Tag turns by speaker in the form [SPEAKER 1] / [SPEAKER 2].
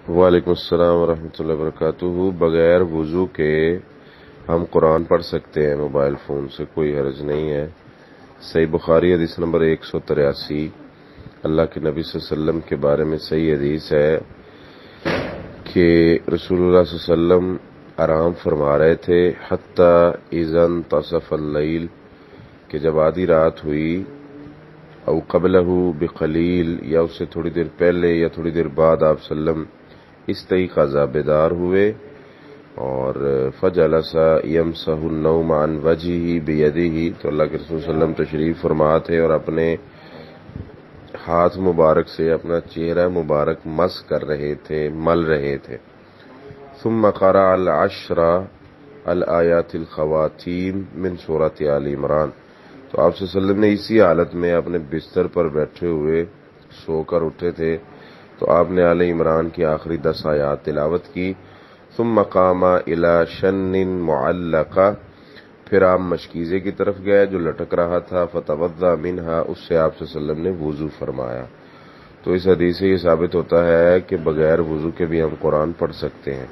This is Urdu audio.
[SPEAKER 1] وعلیکم السلام ورحمۃ اللہ وبرکاتہ۔ بغیر وضو کے ہم قرآن پڑھ سکتے ہیں موبائل فون سے، کوئی حرج نہیں ہے۔ صحیح بخاری حدیث نمبر 183۔ اللہ کے نبی صلی اللہ علیہ وسلم کے بارے میں صحیح حدیث ہے کہ رسول اللہ صلی اللہ علیہ وسلم آرام فرما رہے تھے حتی اذا انتصف اللیل، کہ جب آدھی رات ہوئی، او قبلہ بقلیل، یا اس سے تھوڑی دیر پہلے یا تھوڑی دیر بعد آپ صلی اللہ علیہ وسلم استیقظ، بیدار ہوئے، اور فجلس یمسح النوم عن وجهه بیدہ، تو اللہ کے رسول صلی اللہ علیہ وسلم تشریف فرما تھے اور اپنے ہاتھ مبارک سے اپنا چہرہ مبارک مس کر رہے تھے، مل رہے تھے۔ ثم قرأ العشر الآیات الخواتیم من سورۃ آل عمران، تو آپ صلی اللہ علیہ وسلم نے اسی حالت میں اپنے بستر پر بیٹھے ہوئے سو کر اٹھے تھے، تو آپ نے آل عمران کی آخری 10 آیات تلاوت کی۔ ثم قام الی شن معلقہ، پھر آپ مشکیزے کی طرف گئے جو لٹک رہا تھا، فتوضا منہا، اس سے آپ صلی اللہ علیہ وسلم نے وضو فرمایا۔ تو اس حدیث سے یہ ثابت ہوتا ہے کہ بغیر وضو کے بھی ہم قرآن پڑھ سکتے ہیں۔